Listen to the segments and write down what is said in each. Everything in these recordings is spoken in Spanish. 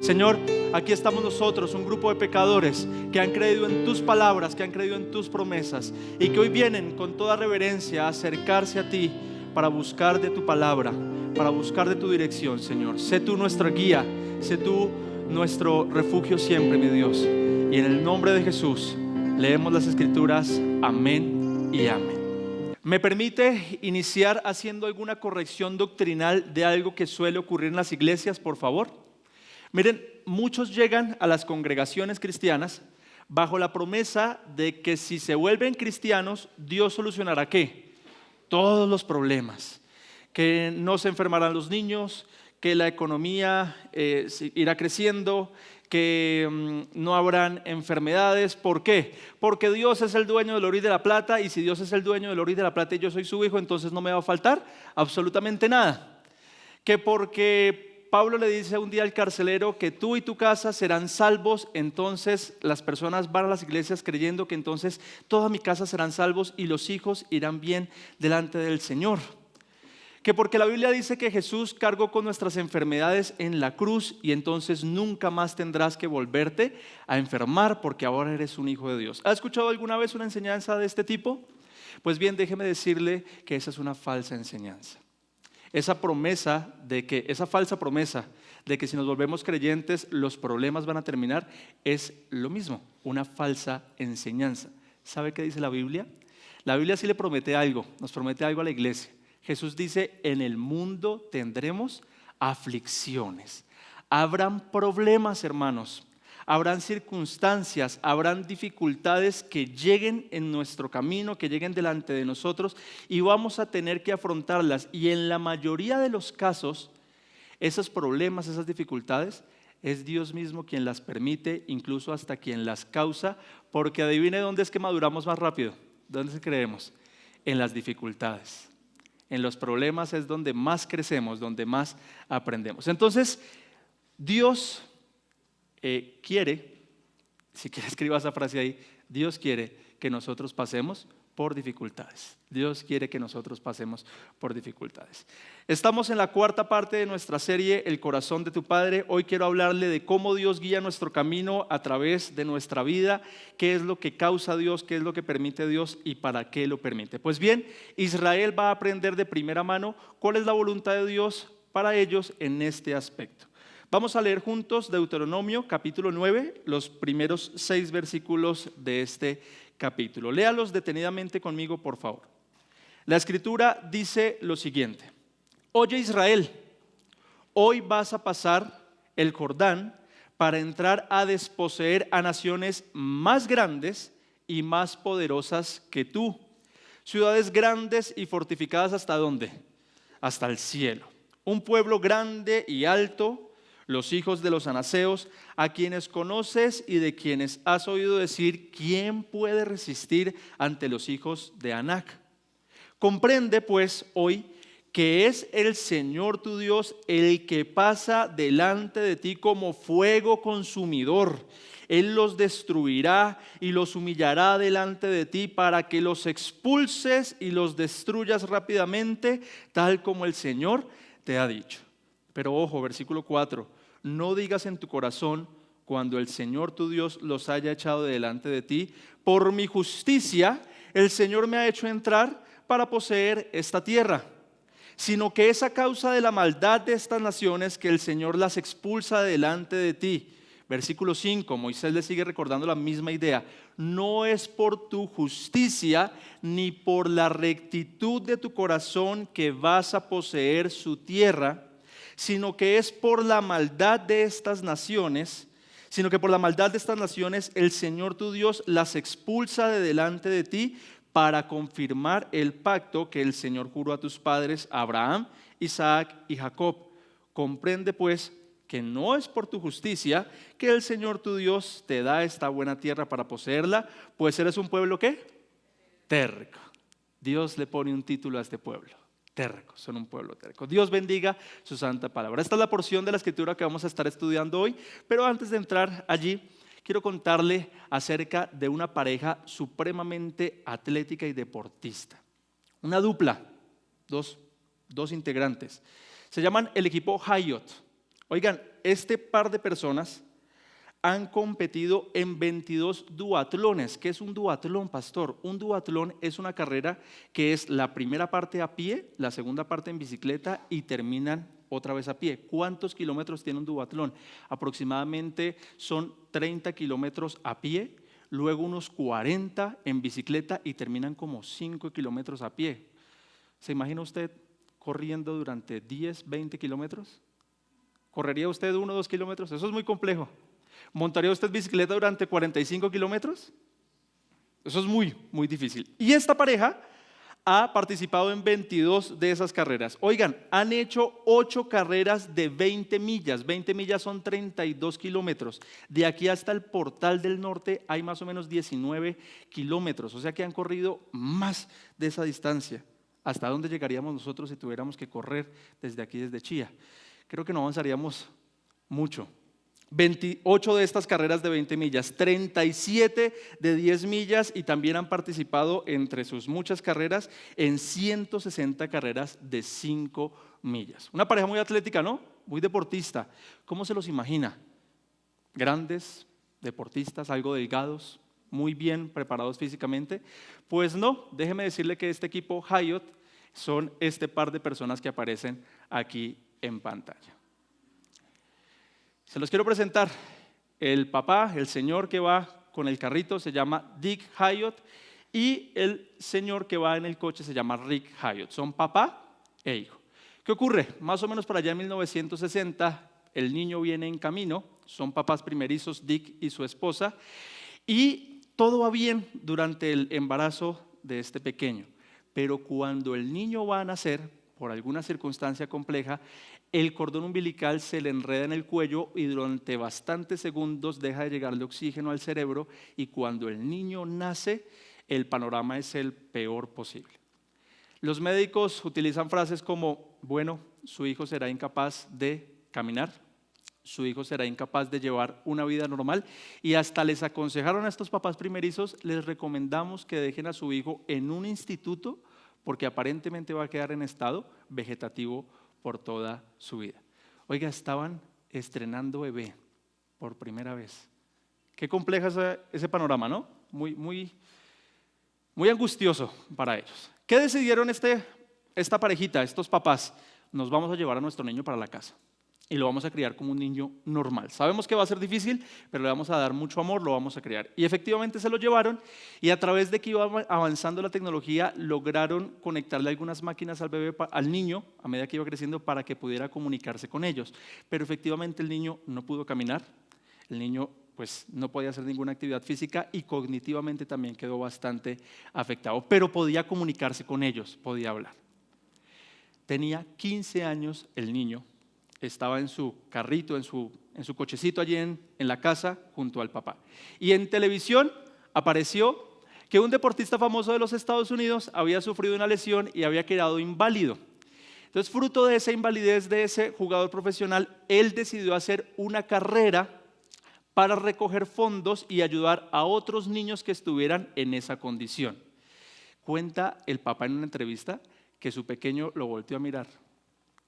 Señor, aquí estamos nosotros, un grupo de pecadores que han creído en tus palabras, que han creído en tus promesas y que hoy vienen con toda reverencia a acercarse a ti para buscar de tu palabra, para buscar de tu dirección, Señor. Sé tú nuestra guía, sé tú nuestro refugio siempre, mi Dios. Y en el nombre de Jesús leemos las Escrituras. Amén y amén. ¿Me permite iniciar haciendo alguna corrección doctrinal de algo que suele ocurrir en las iglesias, por favor? Miren, muchos llegan a las congregaciones cristianas bajo la promesa de que si se vuelven cristianos, Dios solucionará ¿qué? Todos los problemas, que no se enfermarán los niños, que la economía irá creciendo, que no habrán enfermedades. ¿Por qué? Porque Dios es el dueño del oro y de la plata, y si Dios es el dueño del oro y de la plata y yo soy su hijo, entonces no me va a faltar absolutamente nada. Que porque Pablo le dice un día al carcelero que tú y tu casa serán salvos, entonces las personas van a las iglesias creyendo que entonces toda mi casa serán salvos y los hijos irán bien delante del Señor. Que porque la Biblia dice que Jesús cargó con nuestras enfermedades en la cruz y entonces nunca más tendrás que volverte a enfermar porque ahora eres un hijo de Dios. ¿Ha escuchado alguna vez una enseñanza de este tipo? Pues bien, déjeme decirle que esa es una falsa enseñanza. Esa falsa promesa de que si nos volvemos creyentes los problemas van a terminar es lo mismo, una falsa enseñanza. ¿Sabe qué dice la Biblia? La Biblia sí le promete algo, nos promete algo a la iglesia. Jesús dice, en el mundo tendremos aflicciones. Habrán problemas, hermanos. Habrán circunstancias, habrán dificultades que lleguen en nuestro camino, que lleguen delante de nosotros y vamos a tener que afrontarlas. Y en la mayoría de los casos, esos problemas, esas dificultades, es Dios mismo quien las permite, incluso hasta quien las causa, porque adivine dónde es que maduramos más rápido. ¿Dónde creemos? En las dificultades. En los problemas es donde más crecemos, donde más aprendemos. Entonces, Dios quiere, si quiere escriba esa frase ahí, Dios quiere que nosotros pasemos por dificultades. Dios quiere que nosotros pasemos por dificultades. Estamos en la cuarta parte de nuestra serie, El corazón de tu Padre. Hoy quiero hablarle de cómo Dios guía nuestro camino a través de nuestra vida, qué es lo que causa Dios, qué es lo que permite Dios y para qué lo permite. Pues bien, Israel va a aprender de primera mano cuál es la voluntad de Dios para ellos en este aspecto. Vamos a leer juntos Deuteronomio capítulo 9, los primeros 6 versículos de este capítulo. Léalos detenidamente conmigo, por favor. La escritura dice lo siguiente: Oye Israel, hoy vas a pasar el Jordán para entrar a desposeer a naciones más grandes y más poderosas que tú. Ciudades grandes y fortificadas ¿hasta dónde? Hasta el cielo. Un pueblo grande y alto, los hijos de los anaseos, a quienes conoces y de quienes has oído decir, ¿quién puede resistir ante los hijos de Anac? Comprende pues hoy que es el Señor tu Dios el que pasa delante de ti como fuego consumidor. Él los destruirá y los humillará delante de ti para que los expulses y los destruyas rápidamente, tal como el Señor te ha dicho. Pero ojo, versículo 4. No digas en tu corazón cuando el Señor tu Dios los haya echado delante de ti, por mi justicia el Señor me ha hecho entrar para poseer esta tierra, sino que es a causa de la maldad de estas naciones que el Señor las expulsa delante de ti. Versículo 5, Moisés le sigue recordando la misma idea. No es por tu justicia ni por la rectitud de tu corazón que vas a poseer su tierra, sino que es por la maldad de estas naciones, el Señor tu Dios las expulsa de delante de ti para confirmar el pacto que el Señor juró a tus padres, Abraham, Isaac y Jacob. Comprende pues que no es por tu justicia que el Señor tu Dios te da esta buena tierra para poseerla, pues eres un pueblo ¿qué? Terco. Dios le pone un título a este pueblo. Tercos, son un pueblo terco. Dios bendiga su santa palabra. Esta es la porción de la escritura que vamos a estar estudiando hoy, pero antes de entrar allí, quiero contarle acerca de una pareja supremamente atlética y deportista. Una dupla, dos integrantes. Se llaman el equipo Hayot. Oigan, este par de personas han competido en 22 duatlones. ¿Qué es un duatlón, pastor? Un duatlón es una carrera que es la primera parte a pie, la segunda parte en bicicleta y terminan otra vez a pie. ¿Cuántos kilómetros tiene un duatlón? Aproximadamente son 30 kilómetros a pie, luego unos 40 en bicicleta y terminan como 5 kilómetros a pie. ¿Se imagina usted corriendo durante 10, 20 kilómetros? ¿Correría usted 1 o 2 kilómetros? Eso es muy complejo. ¿Montaría usted bicicleta durante 45 kilómetros? Eso es muy, muy difícil. Y esta pareja ha participado en 22 de esas carreras. Oigan, han hecho 8 carreras de 20 millas. 20 millas son 32 kilómetros. De aquí hasta el Portal del Norte hay más o menos 19 kilómetros. O sea que han corrido más de esa distancia. ¿Hasta dónde llegaríamos nosotros si tuviéramos que correr desde aquí, desde Chía? Creo que no avanzaríamos mucho. 28 de estas carreras de 20 millas, 37 de 10 millas y también han participado entre sus muchas carreras en 160 carreras de 5 millas. Una pareja muy atlética, ¿no? Muy deportista. ¿Cómo se los imagina? Grandes, deportistas, algo delgados, muy bien preparados físicamente. Pues no, déjeme decirle que este equipo Hyatt son este par de personas que aparecen aquí en pantalla. Se los quiero presentar. El papá, el señor que va con el carrito se llama Dick Hyatt y el señor que va en el coche se llama Rick Hyatt. Son papá e hijo. ¿Qué ocurre? Más o menos por allá en 1960 el niño viene en camino, son papás primerizos Dick y su esposa y todo va bien durante el embarazo de este pequeño. Pero cuando el niño va a nacer, por alguna circunstancia compleja, el cordón umbilical se le enreda en el cuello y durante bastantes segundos deja de llegarle oxígeno al cerebro y cuando el niño nace, el panorama es el peor posible. Los médicos utilizan frases como, bueno, su hijo será incapaz de caminar, su hijo será incapaz de llevar una vida normal y hasta les aconsejaron a estos papás primerizos, les recomendamos que dejen a su hijo en un instituto porque aparentemente va a quedar en estado vegetativo por toda su vida. Oiga, estaban estrenando bebé por primera vez. Qué compleja ese panorama, ¿no? Muy angustioso para ellos. ¿Qué decidieron esta parejita, estos papás? Nos vamos a llevar a nuestro niño para la casa y lo vamos a criar como un niño normal. Sabemos que va a ser difícil, pero le vamos a dar mucho amor, lo vamos a criar. Y efectivamente se lo llevaron y a través de que iba avanzando la tecnología lograron conectarle algunas máquinas al bebé, al niño, a medida que iba creciendo para que pudiera comunicarse con ellos. Pero efectivamente el niño no pudo caminar, el niño pues no podía hacer ninguna actividad física y cognitivamente también quedó bastante afectado, pero podía comunicarse con ellos, podía hablar. Tenía 15 años el niño. Estaba en su carrito, en su cochecito allí en la casa junto al papá. Y en televisión apareció que un deportista famoso de los Estados Unidos había sufrido una lesión y había quedado inválido. Entonces, fruto de esa invalidez de ese jugador profesional, él decidió hacer una carrera para recoger fondos y ayudar a otros niños que estuvieran en esa condición. Cuenta el papá en una entrevista que su pequeño lo volteó a mirar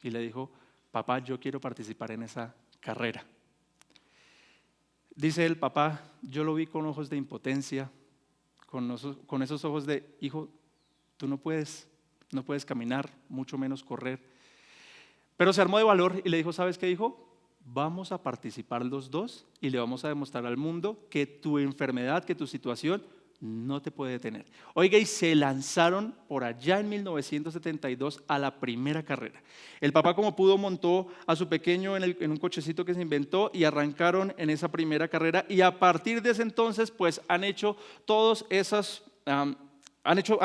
y le dijo: papá, yo quiero participar en esa carrera. Dice el papá, yo lo vi con ojos de impotencia, con esos ojos de, hijo, tú no puedes caminar, mucho menos correr. Pero se armó de valor y le dijo, ¿sabes qué dijo? Vamos a participar los dos y le vamos a demostrar al mundo que tu enfermedad, que tu situación no te puede detener. Oiga, y se lanzaron por allá en 1972 a la primera carrera. El papá como pudo montó a su pequeño en un cochecito que se inventó y arrancaron en esa primera carrera y a partir de ese entonces pues han hecho todas esas... han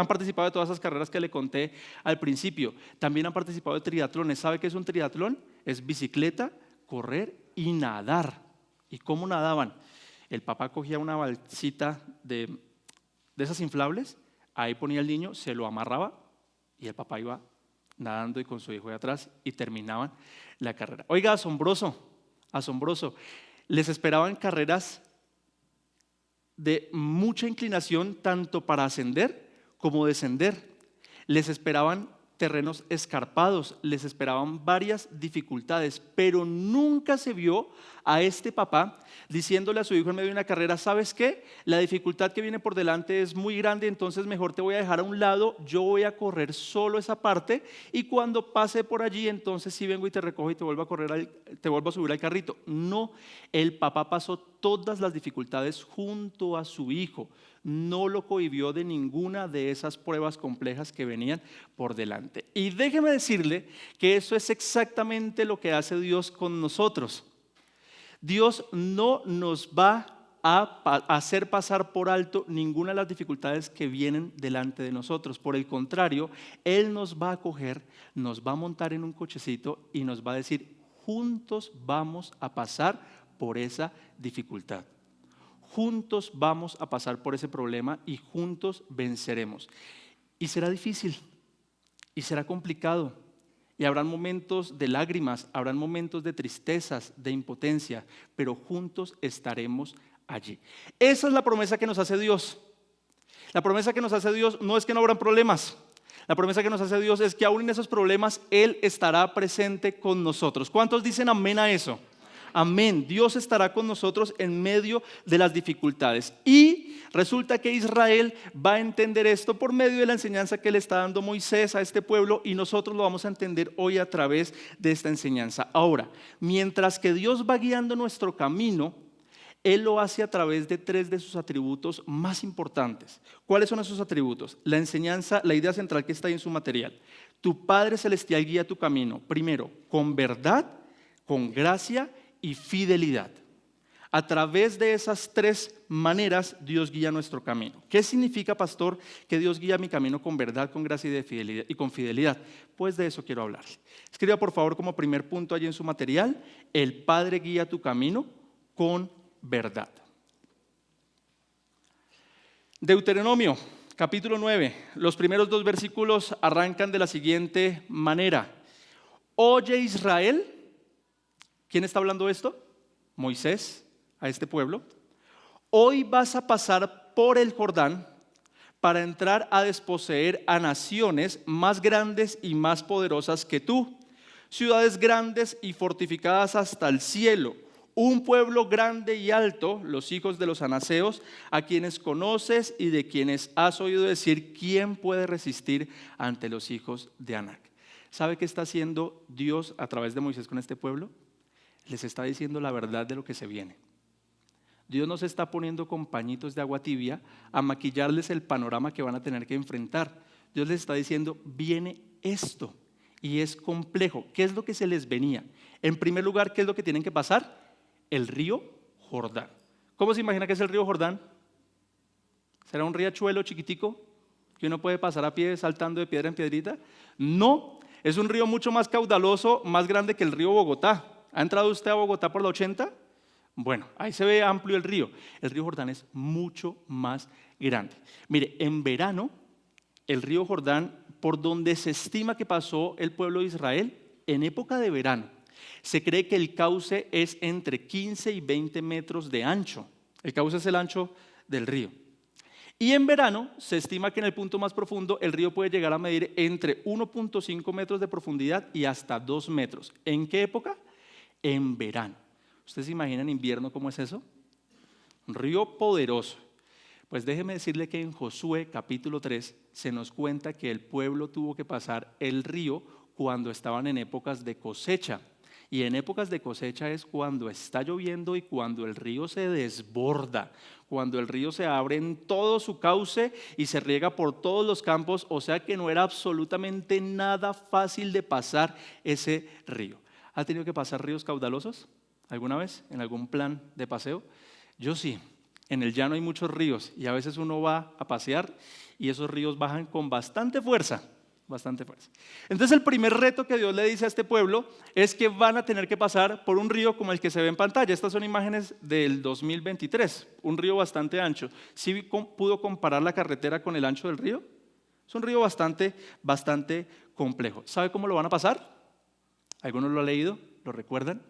participado de todas esas carreras que le conté al principio. También han participado de triatlones. ¿Sabe qué es un triatlón? Es bicicleta, correr y nadar. ¿Y cómo nadaban? El papá cogía una balsita de esas inflables, ahí ponía el niño, se lo amarraba y el papá iba nadando y con su hijo de atrás y terminaban la carrera. Oiga, asombroso. Les esperaban carreras de mucha inclinación tanto para ascender como descender. Les esperaban terrenos escarpados, les esperaban varias dificultades, pero nunca se vio a este papá diciéndole a su hijo en medio de una carrera: ¿sabes qué? La dificultad que viene por delante es muy grande, entonces mejor te voy a dejar a un lado, yo voy a correr solo esa parte y cuando pase por allí, entonces sí vengo y te recojo y te vuelvo a subir al carrito. No, el papá pasó todas las dificultades junto a su hijo, no lo cohibió de ninguna de esas pruebas complejas que venían por delante. Y déjeme decirle que eso es exactamente lo que hace Dios con nosotros. Dios no nos va a hacer pasar por alto ninguna de las dificultades que vienen delante de nosotros. Por el contrario, Él nos va a coger, nos va a montar en un cochecito y nos va a decir: juntos vamos a pasar por esa dificultad. Juntos vamos a pasar por ese problema y juntos venceremos. Y será difícil, y será complicado, y habrán momentos de lágrimas, habrán momentos de tristezas, de impotencia, pero juntos estaremos allí. Esa es la promesa que nos hace Dios. La promesa que nos hace Dios no es que no habrán problemas. La promesa que nos hace Dios es que aún en esos problemas Él estará presente con nosotros. ¿Cuántos dicen amén a eso? Amén. Dios estará con nosotros en medio de las dificultades. Y resulta que Israel va a entender esto por medio de la enseñanza que le está dando Moisés a este pueblo, y nosotros lo vamos a entender hoy a través de esta enseñanza. Ahora, mientras que Dios va guiando nuestro camino, Él lo hace a través de 3 de sus atributos más importantes. ¿Cuáles son esos atributos? La enseñanza, la idea central que está ahí en su material. Tu Padre Celestial guía tu camino, primero, con verdad, con gracia y fidelidad. A través de esas 3 maneras Dios guía nuestro camino. ¿Qué significa, pastor, que Dios guía mi camino con verdad, con gracia y con fidelidad? Pues de eso quiero hablarle. Escriba por favor como primer punto allí en su material: el Padre guía tu camino con verdad. Deuteronomio capítulo 9, los primeros 2 versículos arrancan de la siguiente manera: oye Israel. ¿Quién está hablando esto? Moisés a este pueblo. Hoy vas a pasar por el Jordán para entrar a desposeer a naciones más grandes y más poderosas que tú, ciudades grandes y fortificadas hasta el cielo, un pueblo grande y alto, los hijos de los anaseos, a quienes conoces y de quienes has oído decir: ¿quién puede resistir ante los hijos de Anac? ¿Sabe qué está haciendo Dios a través de Moisés con este pueblo? Les está diciendo la verdad de lo que se viene. Dios no se está poniendo con pañitos de agua tibia a maquillarles el panorama que van a tener que enfrentar. Dios les está diciendo: viene esto y es complejo. ¿Qué es lo que se les venía? En primer lugar, ¿qué es lo que tienen que pasar? El río Jordán. ¿Cómo se imagina que es el río Jordán? ¿Será un riachuelo chiquitico que uno puede pasar a pie saltando de piedra en piedrita? No, es un río mucho más caudaloso, más grande que el río Bogotá. ¿Ha entrado usted a Bogotá por la 80? Bueno, ahí se ve amplio el río. El río Jordán es mucho más grande. Mire, en verano, el río Jordán, por donde se estima que pasó el pueblo de Israel, en época de verano, se cree que el cauce es entre 15 y 20 metros de ancho. El cauce es el ancho del río. Y en verano se estima que en el punto más profundo el río puede llegar a medir entre 1.5 metros de profundidad y hasta 2 metros. ¿En qué época? En verano. ¿Usted se imagina en invierno cómo es eso? Un río poderoso. Pues déjeme decirle que en Josué capítulo 3 se nos cuenta que el pueblo tuvo que pasar el río cuando estaban en épocas de cosecha. Y en épocas de cosecha es cuando está lloviendo y cuando el río se desborda, cuando el río se abre en todo su cauce y se riega por todos los campos, o sea que no era absolutamente nada fácil de pasar ese río. ¿Ha tenido que pasar ríos caudalosos alguna vez en algún plan de paseo? Yo sí. En el llano hay muchos ríos y a veces uno va a pasear y esos ríos bajan con bastante fuerza. Entonces el primer reto que Dios le dice a este pueblo es que van a tener que pasar por un río como el que se ve en pantalla. Estas son imágenes del 2023, un río bastante ancho. ¿Sí pudo comparar la carretera con el ancho del río? Es un río bastante complejo. ¿Sabe cómo lo van a pasar? ¿Algunos lo han leído? ¿Lo recuerdan?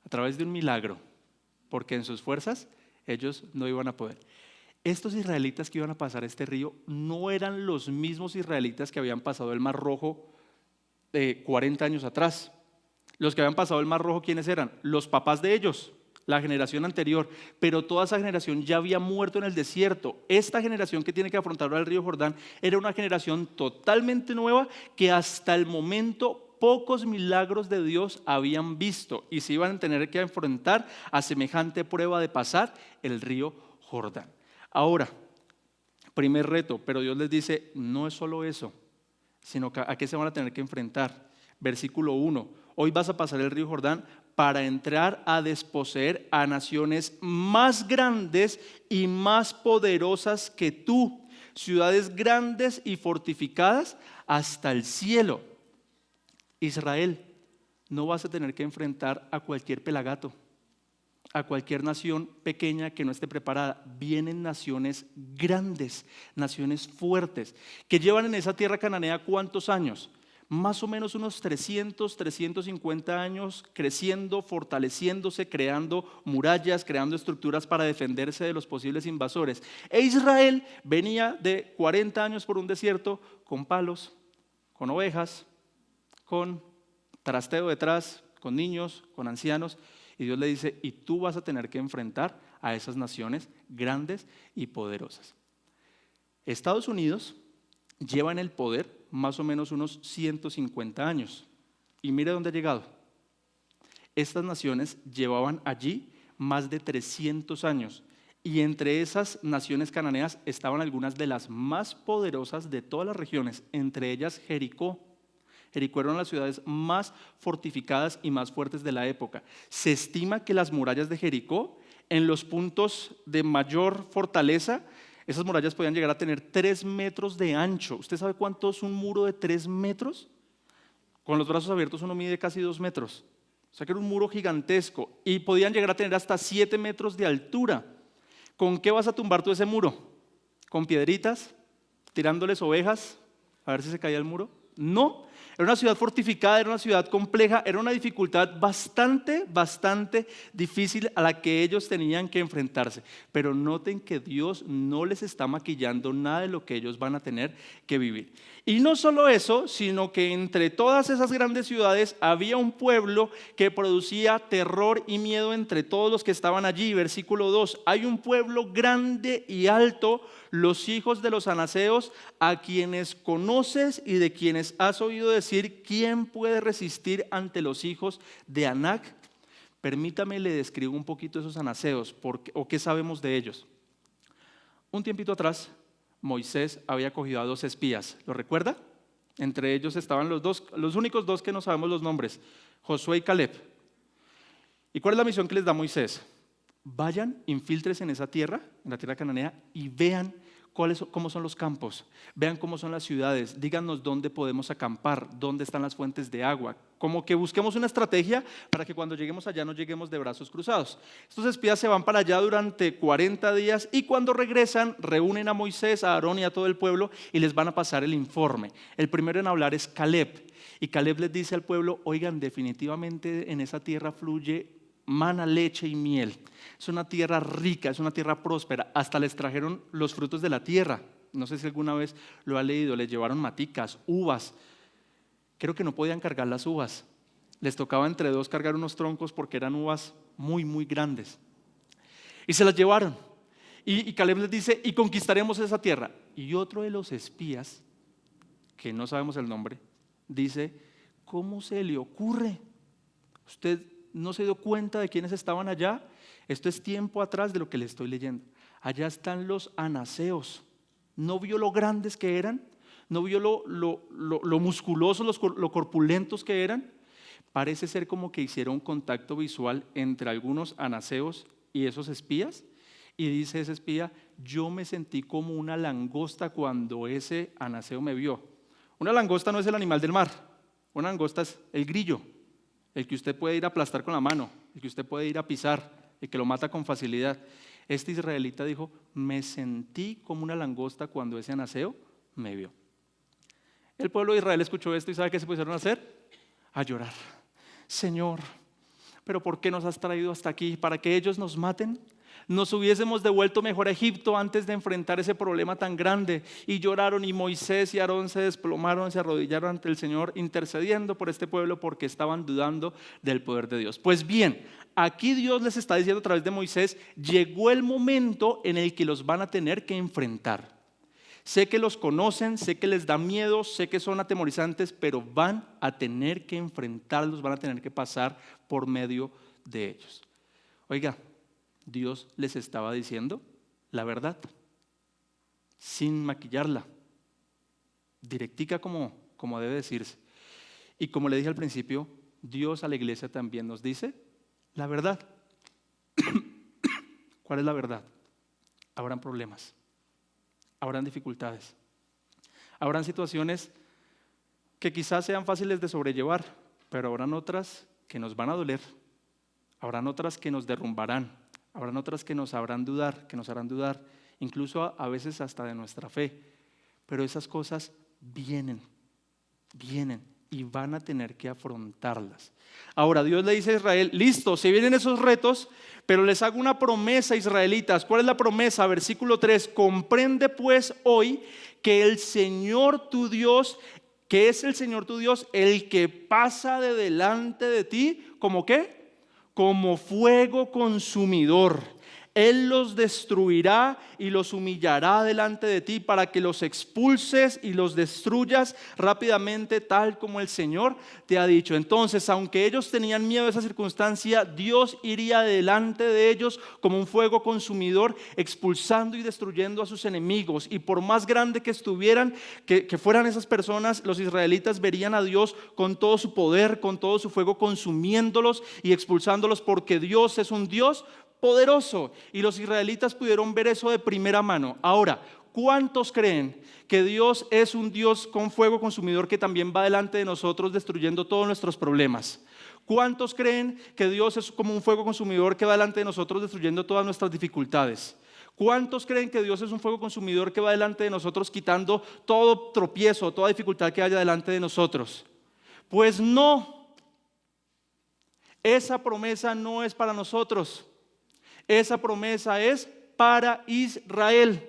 A través de un milagro, porque en sus fuerzas ellos no iban a poder. Estos israelitas que iban a pasar este río no eran los mismos israelitas que habían pasado el Mar Rojo 40 años atrás. Los que habían pasado el Mar Rojo, ¿quiénes eran? Los papás de ellos, la generación anterior, pero toda esa generación ya había muerto en el desierto. Esta generación que tiene que afrontar ahora el río Jordán era una generación totalmente nueva que hasta el momento pocos milagros de Dios habían visto y se iban a tener que enfrentar a semejante prueba de pasar el río Jordán. Ahora, primer reto, pero Dios les dice, no es solo eso, sino que a qué se van a tener que enfrentar. Versículo 1, hoy vas a pasar el río Jordán para entrar a desposeer a naciones más grandes y más poderosas que tú, ciudades grandes y fortificadas hasta el cielo. Israel, no vas a tener que enfrentar a cualquier pelagato, a cualquier nación pequeña que no esté preparada. Vienen naciones grandes, naciones fuertes, que llevan en esa tierra cananea ¿cuántos años? Más o menos unos 300, 350 años creciendo, fortaleciéndose, creando murallas, creando estructuras para defenderse de los posibles invasores. E Israel venía de 40 años por un desierto con palos, con ovejas, con trasteo detrás, con niños, con ancianos. Y Dios le dice, y tú vas a tener que enfrentar a esas naciones grandes y poderosas. Estados Unidos lleva en el poder más o menos unos 150 años. Y mire dónde ha llegado. Estas naciones llevaban allí más de 300 años. Y entre esas naciones cananeas estaban algunas de las más poderosas de todas las regiones, entre ellas Jericó. Jericó era una de las ciudades más fortificadas y más fuertes de la época. Se estima que las murallas de Jericó, en los puntos de mayor fortaleza, esas murallas podían llegar a tener 3 metros de ancho. ¿Usted sabe cuánto es un muro de 3 metros? Con los brazos abiertos uno mide casi 2 metros. O sea que era un muro gigantesco. Y podían llegar a tener hasta 7 metros de altura. ¿Con qué vas a tumbar tú ese muro? ¿Con piedritas? ¿Tirándoles ovejas? A ver si se caía el muro. No, era una ciudad fortificada, era una ciudad compleja, era una dificultad bastante difícil a la que ellos tenían que enfrentarse. Pero noten que Dios no les está maquillando nada de lo que ellos van a tener que vivir. Y no solo eso, sino que entre todas esas grandes ciudades había un pueblo que producía terror y miedo entre todos los que estaban allí. Versículo 2, hay un pueblo grande y alto, los hijos de los anaseos, a quienes conoces y de quienes has oído decir, ¿quién puede resistir ante los hijos de Anac? Permítame le describo un poquito esos anaseos, o qué sabemos de ellos. Un tiempito atrás, Moisés había cogido a 2 espías, ¿lo recuerda? Entre ellos estaban los únicos 2 que no sabemos los nombres, Josué y Caleb. ¿Y cuál es la misión que les da Moisés? Vayan, infíltrense en esa tierra, en la tierra cananea, y vean cómo son los campos, vean cómo son las ciudades, díganos dónde podemos acampar, dónde están las fuentes de agua, como que busquemos una estrategia para que cuando lleguemos allá no lleguemos de brazos cruzados. Estos espías se van para allá durante 40 días y cuando regresan reúnen a Moisés, a Aarón y a todo el pueblo y les van a pasar el informe. El primero en hablar es Caleb y Caleb les dice al pueblo, oigan, definitivamente en esa tierra fluye mana, leche y miel. Es una tierra rica, es una tierra próspera. Hasta les trajeron los frutos de la tierra. No sé si alguna vez lo ha leído. Les llevaron maticas, uvas. Creo que no podían cargar las uvas. Les tocaba entre 2 cargar unos troncos porque eran uvas muy grandes. Y se las llevaron. Y Caleb les dice, y conquistaremos esa tierra. Y otro de los espías, que no sabemos el nombre, dice, ¿cómo se le ocurre? Usted no se dio cuenta de quiénes estaban allá. Esto es tiempo atrás de lo que le estoy leyendo. Allá están los anaseos. ¿No vio lo grandes que eran? ¿No vio lo musculosos, lo corpulentos que eran? Parece ser como que hicieron un contacto visual entre algunos anaseos y esos espías. Y dice ese espía, yo me sentí como una langosta cuando ese anaseo me vio. Una langosta no es el animal del mar. Una langosta es el grillo. El que usted puede ir a aplastar con la mano, el que usted puede ir a pisar, el que lo mata con facilidad. Este israelita dijo, me sentí como una langosta cuando ese anaseo me vio. El pueblo de Israel escuchó esto y ¿sabe qué se pusieron a hacer? A llorar. Señor, ¿pero por qué nos has traído hasta aquí? ¿Para que ellos nos maten? Nos hubiésemos devuelto mejor a Egipto antes de enfrentar ese problema tan grande. Y lloraron, y Moisés y Aarón se desplomaron, se arrodillaron ante el Señor intercediendo por este pueblo porque estaban dudando del poder de Dios. Pues bien, aquí Dios les está diciendo a través de Moisés, llegó el momento en el que los van a tener que enfrentar. Sé que los conocen, sé que les da miedo, sé que son atemorizantes, pero van a tener que enfrentarlos, van a tener que pasar por medio de ellos. Oiga, Dios les estaba diciendo la verdad, sin maquillarla, directica como debe decirse. Y como le dije al principio, Dios a la iglesia también nos dice la verdad. ¿Cuál es la verdad? Habrán problemas, habrán dificultades, habrán situaciones que quizás sean fáciles de sobrellevar, pero habrán otras que nos van a doler, habrán otras que nos derrumbarán, habrán otras que nos harán dudar, incluso a veces hasta de nuestra fe. Pero esas cosas vienen y van a tener que afrontarlas. Ahora Dios le dice a Israel, listo, se vienen esos retos, pero les hago una promesa, israelitas. ¿Cuál es la promesa? Versículo 3, comprende pues hoy que el Señor tu Dios, que es el Señor tu Dios, el que pasa de delante de ti, ¿como qué? Como fuego consumidor. Él los destruirá y los humillará delante de ti para que los expulses y los destruyas rápidamente, tal como el Señor te ha dicho. Entonces, aunque ellos tenían miedo de esa circunstancia, Dios iría delante de ellos como un fuego consumidor, expulsando y destruyendo a sus enemigos. Y por más grande que estuvieran, que fueran esas personas, los israelitas verían a Dios con todo su poder, con todo su fuego, consumiéndolos y expulsándolos, porque Dios es un Dios poderoso, y los israelitas pudieron ver eso de primera mano. Ahora, ¿cuántos creen que Dios es un Dios con fuego consumidor que también va delante de nosotros destruyendo todos nuestros problemas? ¿Cuántos creen que Dios es como un fuego consumidor que va delante de nosotros destruyendo todas nuestras dificultades? ¿Cuántos creen que Dios es un fuego consumidor que va delante de nosotros quitando todo tropiezo, toda dificultad que haya delante de nosotros? Pues no, esa promesa no es para nosotros. Esa promesa es para Israel.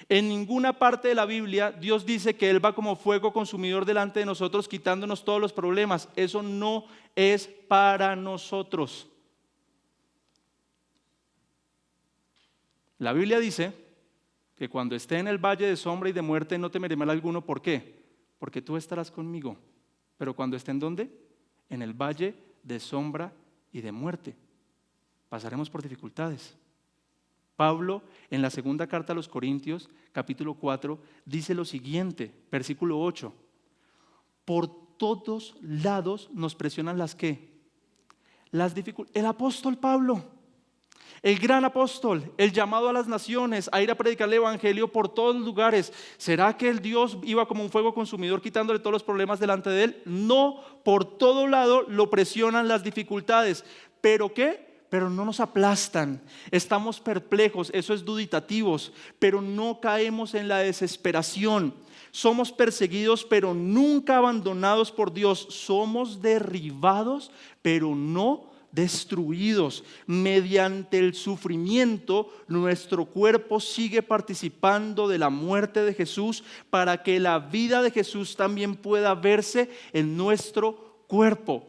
En ninguna parte de la Biblia Dios dice que Él va como fuego consumidor delante de nosotros quitándonos todos los problemas. Eso no es para nosotros. La Biblia dice que cuando esté en el valle de sombra y de muerte no temeré mal alguno. ¿Por qué? Porque tú estarás conmigo. Pero cuando esté ¿en dónde? En el valle de sombra y de muerte. Pasaremos por dificultades. Pablo, en la segunda carta a los Corintios, capítulo 4, dice lo siguiente, versículo 8. Por todos lados nos presionan las ¿qué? Las dificultades. El apóstol Pablo, el gran apóstol, el llamado a las naciones a ir a predicar el evangelio por todos los lugares. ¿Será que el Dios iba como un fuego consumidor quitándole todos los problemas delante de él? No, por todo lado lo presionan las dificultades. ¿Pero qué? Pero no nos aplastan, estamos perplejos, eso es duditativos, pero no caemos en la desesperación. Somos perseguidos, pero nunca abandonados por Dios. Somos derribados, pero no destruidos. Mediante el sufrimiento, nuestro cuerpo sigue participando de la muerte de Jesús para que la vida de Jesús también pueda verse en nuestro cuerpo.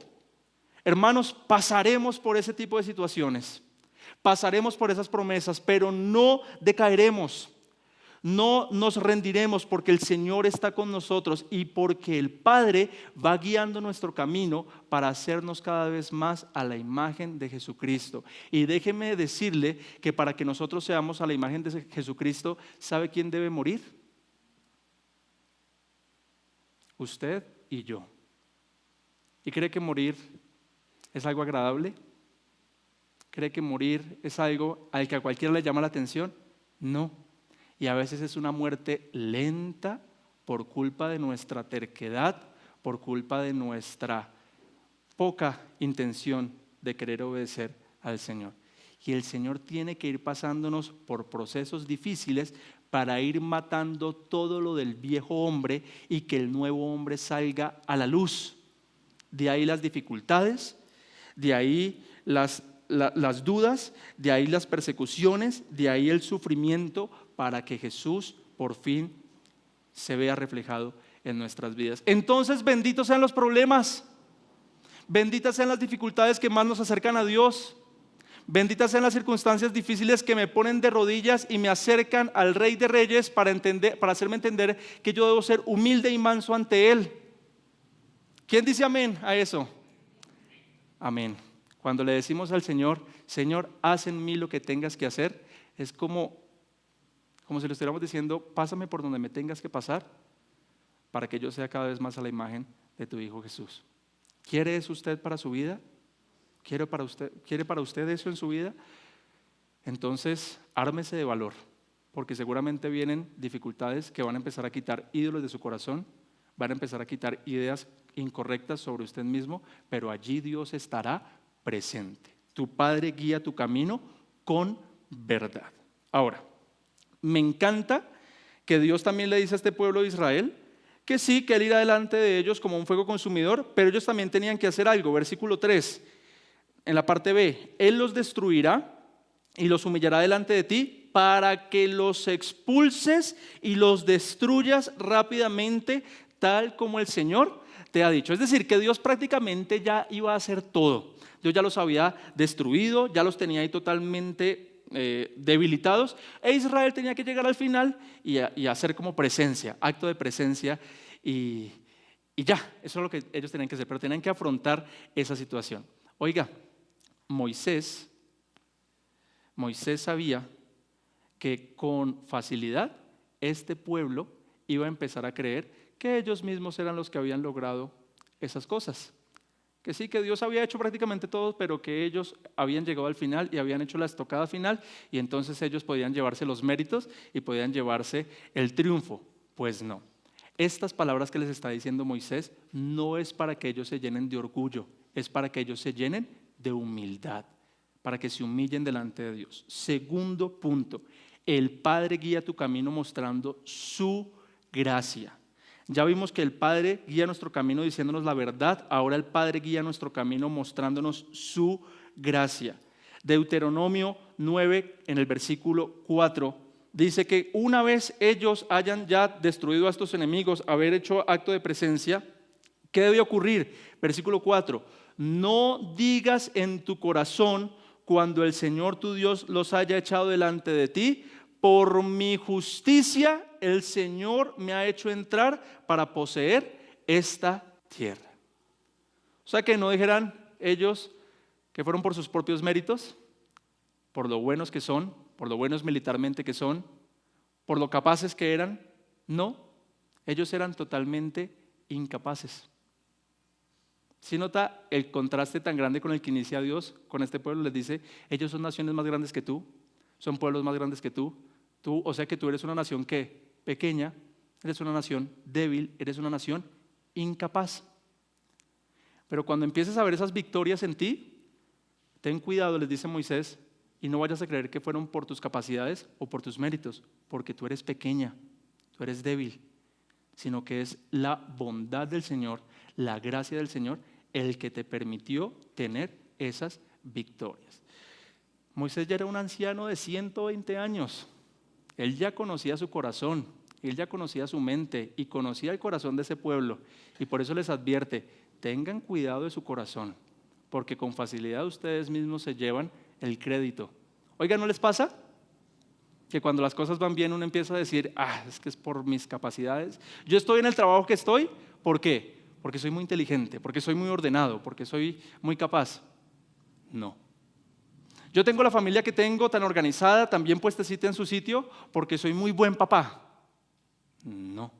Hermanos, pasaremos por ese tipo de situaciones, pasaremos por esas promesas, pero no decaeremos, no nos rendiremos porque el Señor está con nosotros y porque el Padre va guiando nuestro camino para hacernos cada vez más a la imagen de Jesucristo. Y déjeme decirle que para que nosotros seamos a la imagen de Jesucristo, ¿sabe quién debe morir? Usted y yo. ¿Y cree que morir es algo agradable? ¿Cree que morir es algo al que a cualquiera le llama la atención? No. Y a veces es una muerte lenta por culpa de nuestra terquedad, por culpa de nuestra poca intención de querer obedecer al Señor. Y el Señor tiene que ir pasándonos por procesos difíciles para ir matando todo lo del viejo hombre y que el nuevo hombre salga a la luz. De ahí las dificultades, de ahí las las dudas, de ahí las persecuciones, de ahí el sufrimiento, para que Jesús por fin se vea reflejado en nuestras vidas. Entonces, benditos sean los problemas, benditas sean las dificultades que más nos acercan a Dios, benditas sean las circunstancias difíciles que me ponen de rodillas y me acercan al Rey de Reyes para hacerme entender que yo debo ser humilde y manso ante Él. ¿Quién dice amén a eso? Amén. Cuando le decimos al Señor, Señor, haz en mí lo que tengas que hacer, es como si le estuviéramos diciendo, pásame por donde me tengas que pasar para que yo sea cada vez más a la imagen de tu Hijo Jesús. ¿Quiere eso usted para su vida? ¿Quiere para usted eso en su vida? Entonces, ármese de valor, porque seguramente vienen dificultades que van a empezar a quitar ídolos de su corazón, van a empezar a quitar ideas incorrectas sobre usted mismo, pero allí Dios estará presente. Tu Padre guía tu camino con verdad. Ahora, me encanta que Dios también le dice a este pueblo de Israel que sí, que Él irá delante de ellos como un fuego consumidor, pero ellos también tenían que hacer algo. Versículo 3, en la parte B, Él los destruirá y los humillará delante de ti para que los expulses y los destruyas rápidamente, tal como el Señor te ha dicho. Es decir, que Dios prácticamente ya iba a hacer todo. Dios ya los había destruido, ya los tenía ahí totalmente debilitados, e Israel tenía que llegar al final y hacer como presencia, acto de presencia, y ya, eso es lo que ellos tenían que hacer, pero tenían que afrontar esa situación. Oiga, Moisés sabía que con facilidad este pueblo iba a empezar a creer que ellos mismos eran los que habían logrado esas cosas. Que sí, que Dios había hecho prácticamente todo, pero que ellos habían llegado al final y habían hecho la estocada final, y entonces ellos podían llevarse los méritos y podían llevarse el triunfo. Pues no. Estas palabras que les está diciendo Moisés no es para que ellos se llenen de orgullo, es para que ellos se llenen de humildad, para que se humillen delante de Dios. Segundo punto, el Padre guía tu camino mostrando su gracia. Ya vimos que el Padre guía nuestro camino diciéndonos la verdad, ahora el Padre guía nuestro camino mostrándonos su gracia. Deuteronomio 9, en el versículo 4, dice que una vez ellos hayan ya destruido a estos enemigos, haber hecho acto de presencia, ¿qué debe ocurrir? Versículo 4, no digas en tu corazón cuando el Señor tu Dios los haya echado delante de ti, por mi justicia el Señor me ha hecho entrar para poseer esta tierra. O sea, que no dijeran ellos que fueron por sus propios méritos, por lo buenos que son, por lo buenos militarmente que son, por lo capaces que eran. No, ellos eran totalmente incapaces. ¿Sí nota el contraste tan grande con el que inicia Dios con este pueblo? Les dice, ellos son naciones más grandes que tú, son pueblos más grandes que tú. O sea que tú eres una nación que pequeña, eres una nación débil, eres una nación incapaz. Pero cuando empieces a ver esas victorias en ti, ten cuidado, les dice Moisés, y no vayas a creer que fueron por tus capacidades o por tus méritos, porque tú eres pequeña, tú eres débil, sino que es la bondad del Señor, la gracia del Señor, el que te permitió tener esas victorias. Moisés ya era un anciano de 120 años. Él ya conocía su corazón, él ya conocía su mente y conocía el corazón de ese pueblo. Y por eso les advierte, tengan cuidado de su corazón, porque con facilidad ustedes mismos se llevan el crédito. Oiga, ¿no les pasa? Que cuando las cosas van bien uno empieza a decir, es que es por mis capacidades. Yo estoy en el trabajo que estoy, ¿por qué? Porque soy muy inteligente, porque soy muy ordenado, porque soy muy capaz. No. Yo tengo la familia que tengo tan organizada, tan bien puestecita en su sitio, porque soy muy buen papá. No.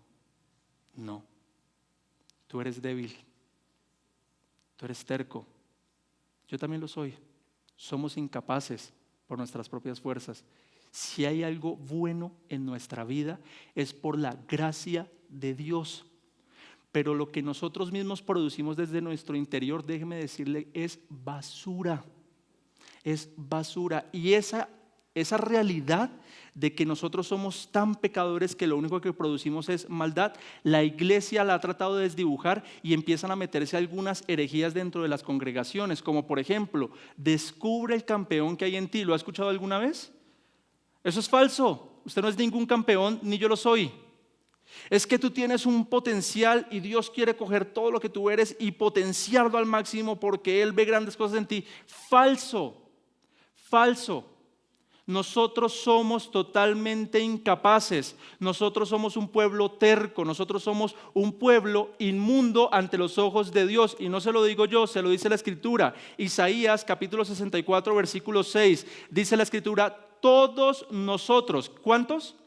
Tú eres débil. Tú eres terco. Yo también lo soy. Somos incapaces por nuestras propias fuerzas. Si hay algo bueno en nuestra vida, es por la gracia de Dios. Pero lo que nosotros mismos producimos desde nuestro interior, déjeme decirle, es basura. Es basura, y esa esa realidad de que nosotros somos tan pecadores que lo único que producimos es maldad, la iglesia la ha tratado de desdibujar y empiezan a meterse algunas herejías dentro de las congregaciones, como por ejemplo, descubre el campeón que hay en ti. ¿Lo ha escuchado alguna vez? Eso es falso. Usted no es ningún campeón, ni yo lo soy. Es que tú tienes un potencial y Dios quiere coger todo lo que tú eres y potenciarlo al máximo porque Él ve grandes cosas en ti. Falso, falso. Nosotros somos totalmente incapaces, nosotros somos un pueblo terco, nosotros somos un pueblo inmundo ante los ojos de Dios. Y no se lo digo yo, se lo dice la Escritura. Isaías capítulo 64 versículo 6, dice la Escritura, todos nosotros, ¿cuántos?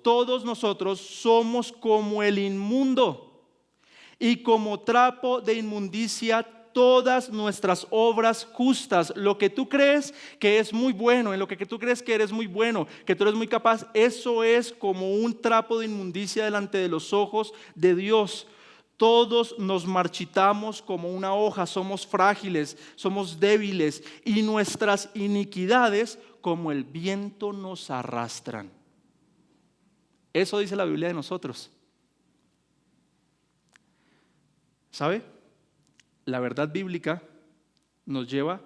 Todos nosotros somos como el inmundo y como trapo de inmundicia todas nuestras obras justas. Lo que tú crees que es muy bueno, en lo que tú crees que eres muy bueno, que tú eres muy capaz, eso es como un trapo de inmundicia delante de los ojos de Dios. Todos nos marchitamos como una hoja, somos frágiles, somos débiles y nuestras iniquidades como el viento nos arrastran. Eso dice la Biblia de nosotros. ¿Sabe? La verdad bíblica nos lleva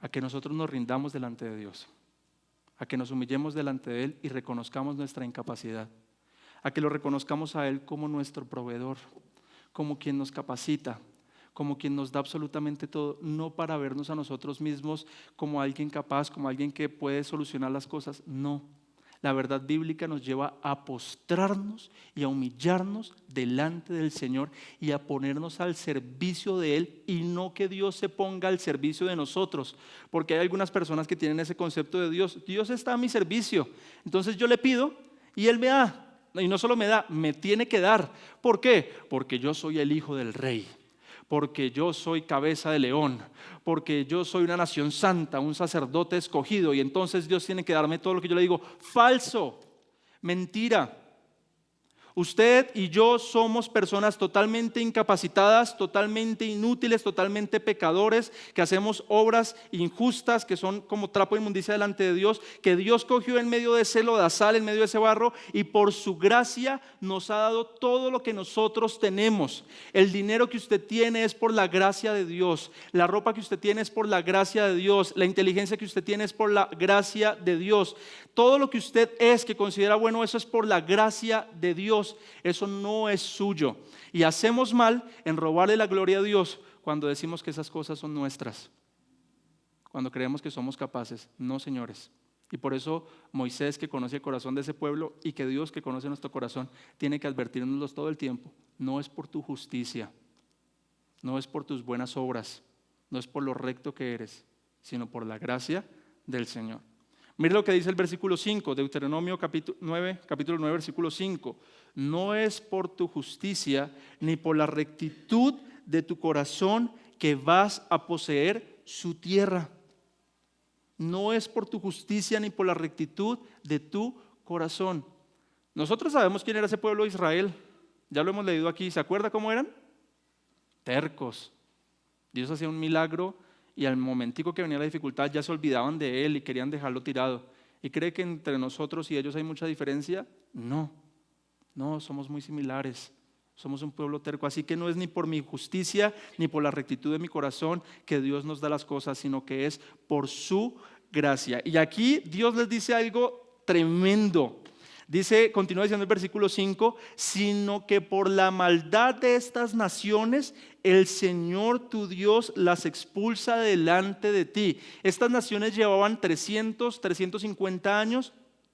a que nosotros nos rindamos delante de Dios, a que nos humillemos delante de Él y reconozcamos nuestra incapacidad, a que lo reconozcamos a Él como nuestro proveedor, como quien nos capacita, como quien nos da absolutamente todo, no para vernos a nosotros mismos como alguien capaz, como alguien que puede solucionar las cosas, no. La verdad bíblica nos lleva a postrarnos y a humillarnos delante del Señor y a ponernos al servicio de Él y no que Dios se ponga al servicio de nosotros, porque hay algunas personas que tienen ese concepto de Dios. Dios está a mi servicio, entonces yo le pido y Él me da, y no solo me da, me tiene que dar. ¿Por qué? Porque yo soy el hijo del rey, porque yo soy cabeza de león, porque yo soy una nación santa, un sacerdote escogido, y entonces Dios tiene que darme todo lo que yo le digo. Falso, mentira. Usted y yo somos personas totalmente incapacitadas, totalmente inútiles, totalmente pecadores, que hacemos obras injustas, que son como trapo de inmundicia delante de Dios, que Dios cogió en medio de ese lodazal, en medio de ese barro, y por su gracia nos ha dado todo lo que nosotros tenemos. El dinero que usted tiene es por la gracia de Dios, la ropa que usted tiene es por la gracia de Dios, la inteligencia que usted tiene es por la gracia de Dios. Todo lo que usted es, que considera bueno, eso es por la gracia de Dios. Eso no es suyo. Y hacemos mal en robarle la gloria a Dios cuando decimos que esas cosas son nuestras, cuando creemos que somos capaces. No, señores. Y por eso Moisés, que conoce el corazón de ese pueblo, y que Dios, que conoce nuestro corazón, tiene que advertirnos todo el tiempo. No es por tu justicia, no es por tus buenas obras, no es por lo recto que eres, sino por la gracia del Señor. Mire lo que dice el versículo 5, Deuteronomio capítulo 9, versículo 5. No es por tu justicia ni por la rectitud de tu corazón que vas a poseer su tierra. No es por tu justicia ni por la rectitud de tu corazón. Nosotros sabemos quién era ese pueblo de Israel. Ya lo hemos leído aquí. ¿Se acuerda cómo eran? Tercos. Dios hacía un milagro y al momentico que venía la dificultad ya se olvidaban de Él y querían dejarlo tirado. ¿Y cree que entre nosotros y ellos hay mucha diferencia? No, somos muy similares. Somos un pueblo terco, así que no es ni por mi justicia ni por la rectitud de mi corazón que Dios nos da las cosas, sino que es por su gracia. Y aquí Dios les dice algo tremendo. Dice, continúa diciendo el versículo 5, sino que por la maldad de estas naciones el Señor tu Dios las expulsa delante de ti. Estas naciones llevaban 350 años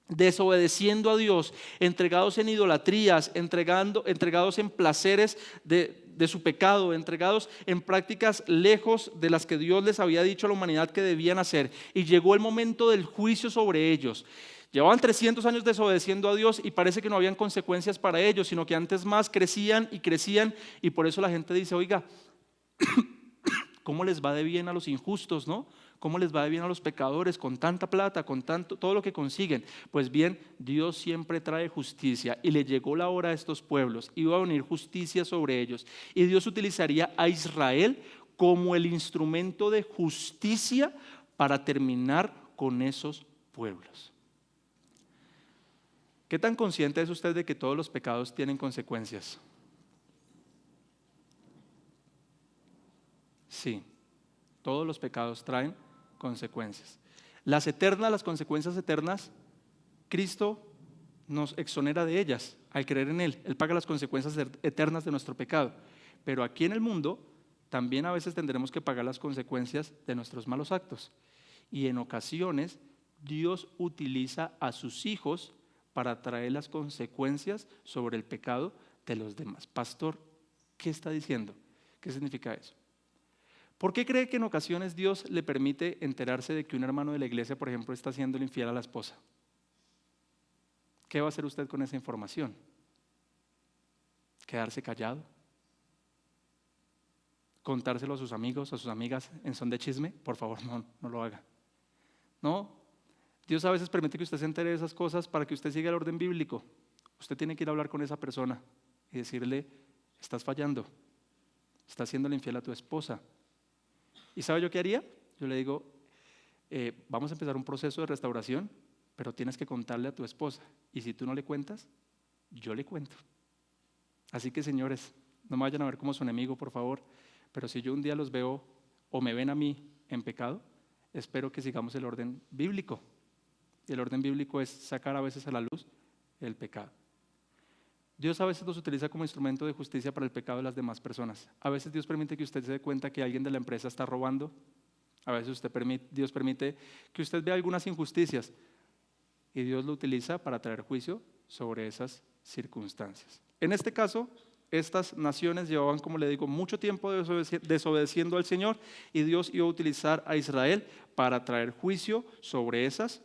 desobedeciendo a Dios, entregados en idolatrías, entregados en placeres de su pecado, entregados en prácticas lejos de las que Dios les había dicho a la humanidad que debían hacer. Y llegó el momento del juicio sobre ellos. Llevaban 300 años desobedeciendo a Dios y parece que no habían consecuencias para ellos, sino que antes más crecían y por eso la gente dice, oiga, ¿cómo les va de bien a los injustos, no? ¿Cómo les va de bien a los pecadores con tanta plata, con todo lo que consiguen? Pues bien, Dios siempre trae justicia y le llegó la hora a estos pueblos, iba a venir justicia sobre ellos y Dios utilizaría a Israel como el instrumento de justicia para terminar con esos pueblos. ¿Qué tan consciente es usted de que todos los pecados tienen consecuencias? Sí, todos los pecados traen consecuencias. Las consecuencias eternas, Cristo nos exonera de ellas al creer en Él. Él paga las consecuencias eternas de nuestro pecado. Pero aquí en el mundo también a veces tendremos que pagar las consecuencias de nuestros malos actos. Y en ocasiones Dios utiliza a sus hijos para traer las consecuencias sobre el pecado de los demás. Pastor, ¿qué está diciendo? ¿Qué significa eso? ¿Por qué cree que en ocasiones Dios le permite enterarse de que un hermano de la iglesia, por ejemplo, está haciéndole infiel a la esposa? ¿Qué va a hacer usted con esa información? ¿Quedarse callado? ¿Contárselo a sus amigos, a sus amigas en son de chisme? Por favor, no lo haga. No, Dios a veces permite que usted se entere de esas cosas para que usted siga el orden bíblico. Usted tiene que ir a hablar con esa persona y decirle: estás fallando, estás haciéndole infiel a tu esposa. ¿Y sabe yo qué haría? Yo le digo: vamos a empezar un proceso de restauración, pero tienes que contarle a tu esposa. Y si tú no le cuentas, yo le cuento. Así que, señores, no me vayan a ver como su enemigo, por favor. Pero si yo un día los veo o me ven a mí en pecado, espero que sigamos el orden bíblico. Y el orden bíblico es sacar a veces a la luz el pecado. Dios a veces los utiliza como instrumento de justicia para el pecado de las demás personas. A veces Dios permite que usted se dé cuenta que alguien de la empresa está robando. A veces Dios permite que usted vea algunas injusticias. Y Dios lo utiliza para traer juicio sobre esas circunstancias. En este caso, estas naciones llevaban, como le digo, mucho tiempo desobedeciendo al Señor, y Dios iba a utilizar a Israel para traer juicio sobre esas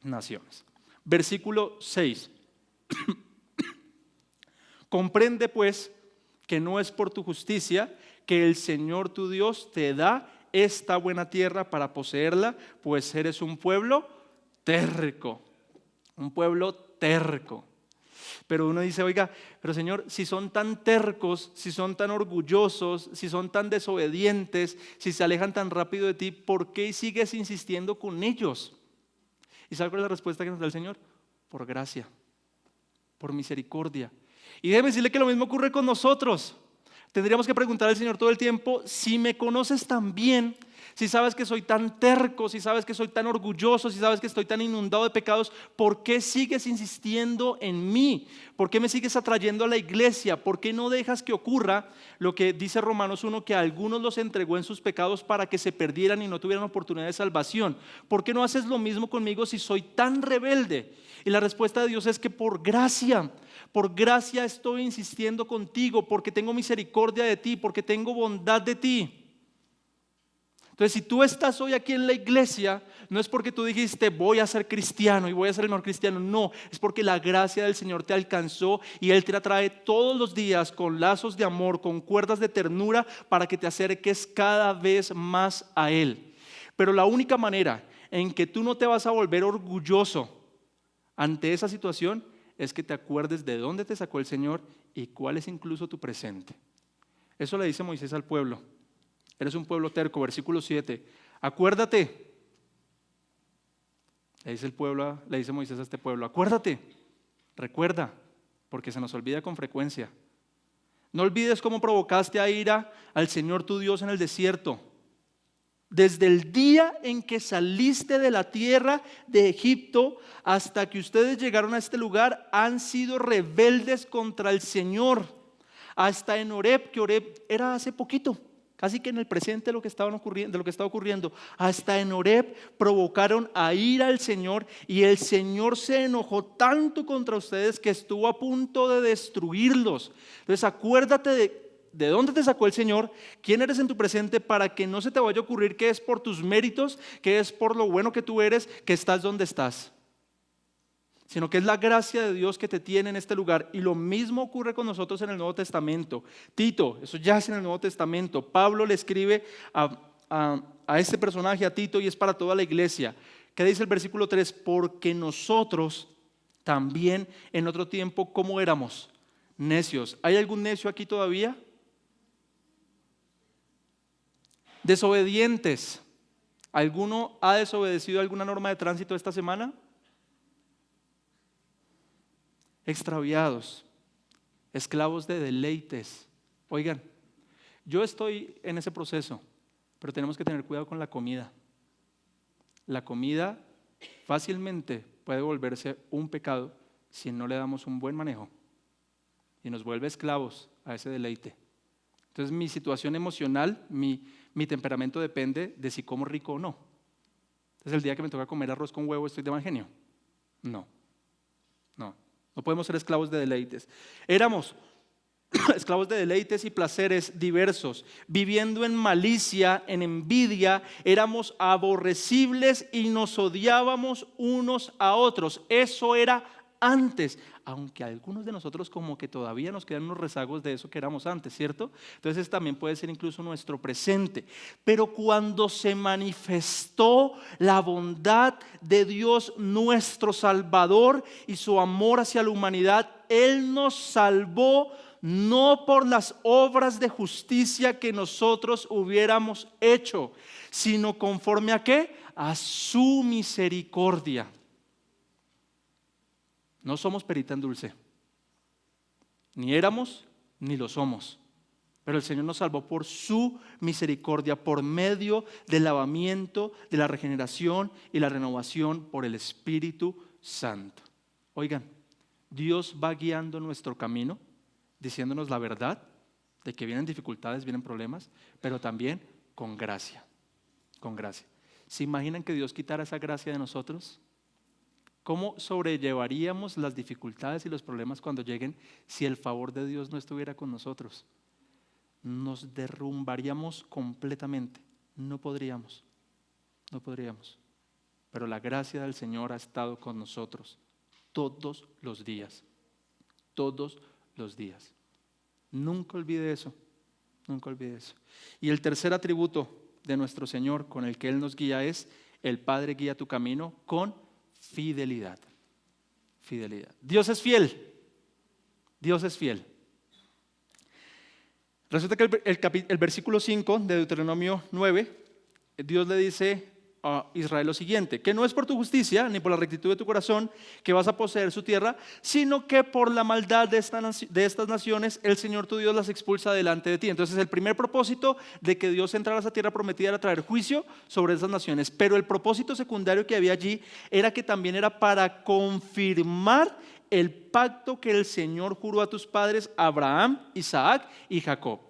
naciones. Versículo 6. Comprende pues que no es por tu justicia que el Señor tu Dios te da esta buena tierra para poseerla, pues eres un pueblo terco. Un pueblo terco. Pero uno dice: oiga, pero Señor, si son tan tercos, si son tan orgullosos, si son tan desobedientes, si se alejan tan rápido de ti, ¿por qué sigues insistiendo con ellos? ¿Y sabe cuál es la respuesta que nos da el Señor? Por gracia, por misericordia. Y déjeme decirle que lo mismo ocurre con nosotros. Tendríamos que preguntar al Señor todo el tiempo: si me conoces tan bien, si sabes que soy tan terco, si sabes que soy tan orgulloso, si sabes que estoy tan inundado de pecados, ¿por qué sigues insistiendo en mí? ¿Por qué me sigues atrayendo a la iglesia? ¿Por qué no dejas que ocurra lo que dice Romanos 1, que a algunos los entregó en sus pecados para que se perdieran y no tuvieran oportunidad de salvación? ¿Por qué no haces lo mismo conmigo si soy tan rebelde? Y la respuesta de Dios es que por gracia estoy insistiendo contigo, porque tengo misericordia de ti, porque tengo bondad de ti. Entonces, si tú estás hoy aquí en la iglesia, no es porque tú dijiste: voy a ser cristiano y voy a ser el mejor cristiano. No, es porque la gracia del Señor te alcanzó y Él te atrae todos los días con lazos de amor, con cuerdas de ternura, para que te acerques cada vez más a Él. Pero la única manera en que tú no te vas a volver orgulloso ante esa situación es que te acuerdes de dónde te sacó el Señor y cuál es incluso tu presente. Eso le dice Moisés al pueblo: eres un pueblo terco. Versículo 7. Acuérdate. Le dice Moisés a este pueblo: acuérdate, recuerda, porque se nos olvida con frecuencia. No olvides cómo provocaste a ira al Señor tu Dios en el desierto. Desde el día en que saliste de la tierra de Egipto hasta que ustedes llegaron a este lugar, han sido rebeldes contra el Señor. Hasta en Horeb, que Horeb era hace poquito, casi que en el presente de lo que estaba ocurriendo. Hasta en Horeb provocaron a ira al Señor, y el Señor se enojó tanto contra ustedes que estuvo a punto de destruirlos. Entonces acuérdate de dónde te sacó el Señor, quién eres en tu presente, para que no se te vaya a ocurrir que es por tus méritos, que es por lo bueno que tú eres, que estás donde estás, sino que es la gracia de Dios que te tiene en este lugar. Y lo mismo ocurre con nosotros en el Nuevo Testamento. Tito, eso ya es en el Nuevo Testamento. Pablo le escribe a este personaje, a Tito, y es para toda la iglesia. ¿Qué dice el versículo 3? Porque nosotros también en otro tiempo, ¿cómo éramos? Necios. ¿Hay algún necio aquí todavía? Desobedientes, ¿Alguno ha desobedecido alguna norma de tránsito esta semana? Extraviados, esclavos de deleites. Oigan, yo estoy en ese proceso, pero tenemos que tener cuidado con la comida. La comida fácilmente puede volverse un pecado si no le damos un buen manejo y nos vuelve esclavos a ese deleite. Entonces mi situación emocional, mi temperamento depende de si como rico o no. Entonces el día que me toca comer arroz con huevo, ¿estoy de mal genio? No podemos ser esclavos de deleites. Éramos esclavos de deleites y placeres diversos, viviendo en malicia, en envidia, éramos aborrecibles y nos odiábamos unos a otros. Eso era antes, aunque algunos de nosotros como que todavía nos quedan unos rezagos de eso que éramos antes, ¿cierto? Entonces también puede ser incluso nuestro presente. Pero cuando se manifestó la bondad de Dios nuestro Salvador y su amor hacia la humanidad, Él nos salvó no por las obras de justicia que nosotros hubiéramos hecho, sino conforme a ¿qué? A su misericordia. No somos perita en dulce, ni éramos ni lo somos, pero el Señor nos salvó por su misericordia, por medio del lavamiento, de la regeneración y la renovación por el Espíritu Santo. Oigan, Dios va guiando nuestro camino, diciéndonos la verdad de que vienen dificultades, vienen problemas, pero también con gracia, con gracia. ¿Se imaginan que Dios quitara esa gracia de nosotros? ¿Cómo sobrellevaríamos las dificultades y los problemas cuando lleguen si el favor de Dios no estuviera con nosotros? Nos derrumbaríamos completamente. No podríamos. Pero la gracia del Señor ha estado con nosotros todos los días. Todos los días. Nunca olvide eso. Y el tercer atributo de nuestro Señor con el que Él nos guía es: el Padre guía tu camino con fidelidad. Dios es fiel. Resulta que el versículo 5 de Deuteronomio 9, Dios le dice a Israel lo siguiente: que no es por tu justicia ni por la rectitud de tu corazón que vas a poseer su tierra, sino que por la maldad de estas naciones el Señor tu Dios las expulsa delante de ti. Entonces el primer propósito de que Dios entrara a esa tierra prometida era traer juicio sobre esas naciones, pero el propósito secundario que había allí era que también era para confirmar el pacto que el Señor juró a tus padres Abraham, Isaac y Jacob.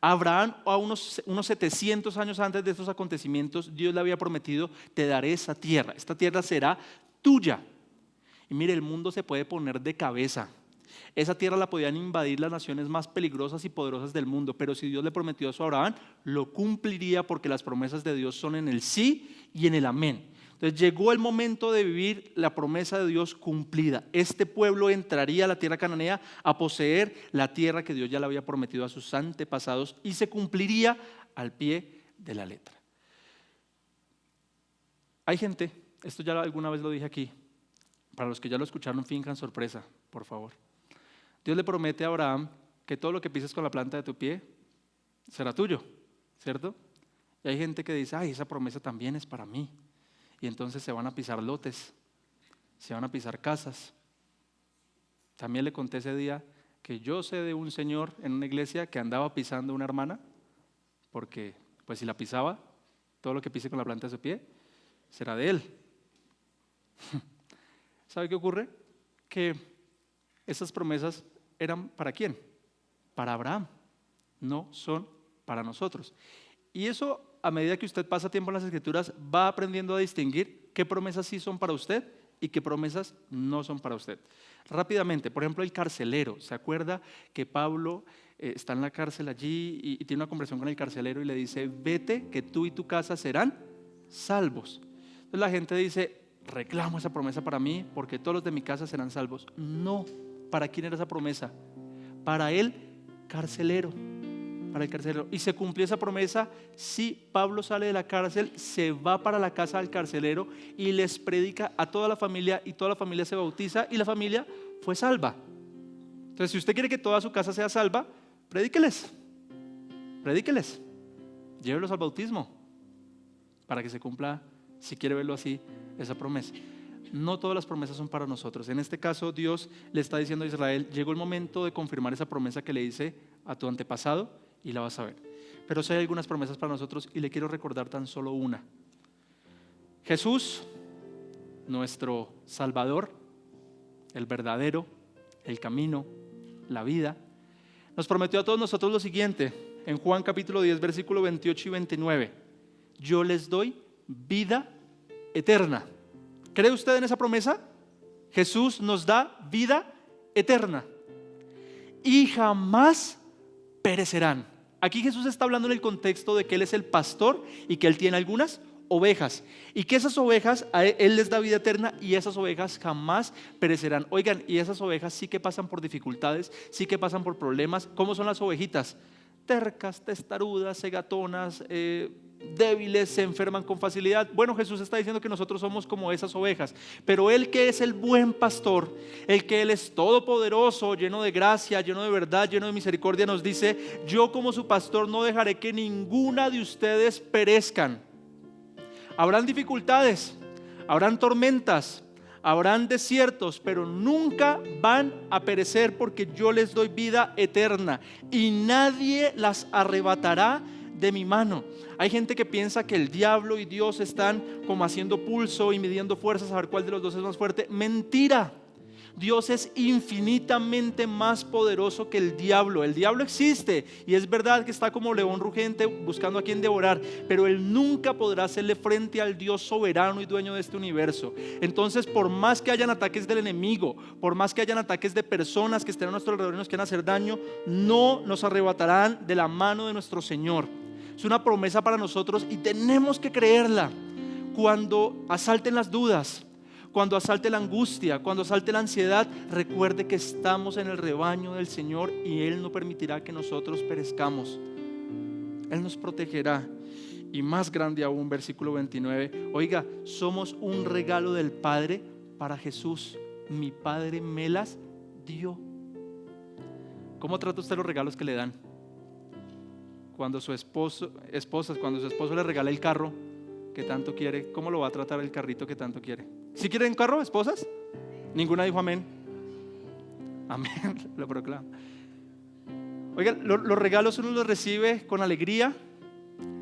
Abraham, a unos 700 años antes de estos acontecimientos, Dios le había prometido: te daré esa tierra, esta tierra será tuya. Y mire, el mundo se puede poner de cabeza. Esa tierra la podían invadir las naciones más peligrosas y poderosas del mundo, pero si Dios le prometió eso a Abraham, lo cumpliría, porque las promesas de Dios son en el sí y en el amén. Entonces llegó el momento de vivir la promesa de Dios cumplida. Este pueblo entraría a la tierra cananea a poseer la tierra que Dios ya le había prometido a sus antepasados, y se cumpliría al pie de la letra. Hay gente, esto ya alguna vez lo dije aquí, para los que ya lo escucharon, finjan sorpresa, por favor. Dios le promete a Abraham que todo lo que pises con la planta de tu pie será tuyo, ¿cierto? Y hay gente que dice: ay, esa promesa también es para mí. Y entonces se van a pisar lotes, se van a pisar casas. También le conté ese día que yo sé de un señor en una iglesia que andaba pisando a una hermana, porque pues si la pisaba, todo lo que pise con la planta de su pie será de él. ¿Sabe qué ocurre? Que esas promesas eran ¿para quién? Para Abraham, no son para nosotros. Y eso, a medida que usted pasa tiempo en las Escrituras, va aprendiendo a distinguir qué promesas sí son para usted y qué promesas no son para usted. Rápidamente, por ejemplo, el carcelero. ¿Se acuerda que Pablo está en la cárcel allí y tiene una conversación con el carcelero y le dice: vete, que tú y tu casa serán salvos? Entonces la gente dice: reclamo esa promesa para mí, porque todos los de mi casa serán salvos. No. ¿Para quién era esa promesa? Para el carcelero. Y se cumplió esa promesa. Si Pablo sale de la cárcel, se va para la casa del carcelero y les predica a toda la familia, y toda la familia se bautiza y la familia fue salva. Entonces, si usted quiere que toda su casa sea salva, predíqueles, llévelos al bautismo. para que se cumpla, si quiere verlo así, esa promesa. No todas las promesas son para nosotros. En este caso, Dios le está diciendo a Israel: llegó el momento de confirmar esa promesa que le hice a tu antepasado y la vas a ver. Pero sí hay algunas promesas para nosotros y le quiero recordar tan solo una. Jesús, nuestro Salvador, el verdadero, el camino, la vida, nos prometió a todos nosotros lo siguiente en Juan capítulo 10, versículo 28 y 29: yo les doy vida eterna. ¿Cree usted en esa promesa? Jesús nos da vida eterna y jamás perecerán. Aquí Jesús está hablando en el contexto de que Él es el pastor y que Él tiene algunas ovejas y que esas ovejas a Él les da vida eterna y esas ovejas jamás perecerán. Oigan, y esas ovejas sí que pasan por dificultades, sí que pasan por problemas. ¿Cómo son las ovejitas? Tercas, testarudas, cegatonas, débiles, se enferman con facilidad. Bueno, Jesús está diciendo que nosotros somos como esas ovejas, pero Él, que es el buen pastor, el que Él es todopoderoso, lleno de gracia, lleno de verdad, lleno de misericordia, nos dice: yo como su pastor no dejaré que ninguna de ustedes perezcan. Habrán dificultades, habrán tormentas, habrán desiertos, pero nunca van a perecer, porque yo les doy vida eterna y nadie las arrebatará de mi mano. Hay gente que piensa que el diablo y Dios están como haciendo pulso y midiendo fuerzas a ver cuál de los dos es más fuerte. Mentira. Dios es infinitamente más poderoso que el diablo. El diablo existe y es verdad que está como león rugente buscando a quien devorar, pero él nunca podrá hacerle frente al Dios soberano y dueño de este universo. Entonces, por más que hayan ataques del enemigo, por más que hayan ataques de personas que estén a nuestro alrededor y nos quieran hacer daño, no nos arrebatarán de la mano de nuestro Señor. Es una promesa para nosotros y tenemos que creerla. Cuando asalten las dudas, cuando asalte la angustia, cuando asalte la ansiedad, recuerde que estamos en el rebaño del Señor y Él no permitirá que nosotros perezcamos. Él nos protegerá. Y más grande aún, versículo 29, oiga, somos un regalo del Padre para Jesús. Mi Padre me las dio. ¿Cómo trata usted los regalos que le dan? Cuando su esposo le regala el carro que tanto quiere, ¿cómo lo va a tratar el carrito que tanto quiere? ¿Sí quieren un carro, esposas? Ninguna dijo amén. Amén, lo proclamo. Oigan, los regalos uno los recibe con alegría,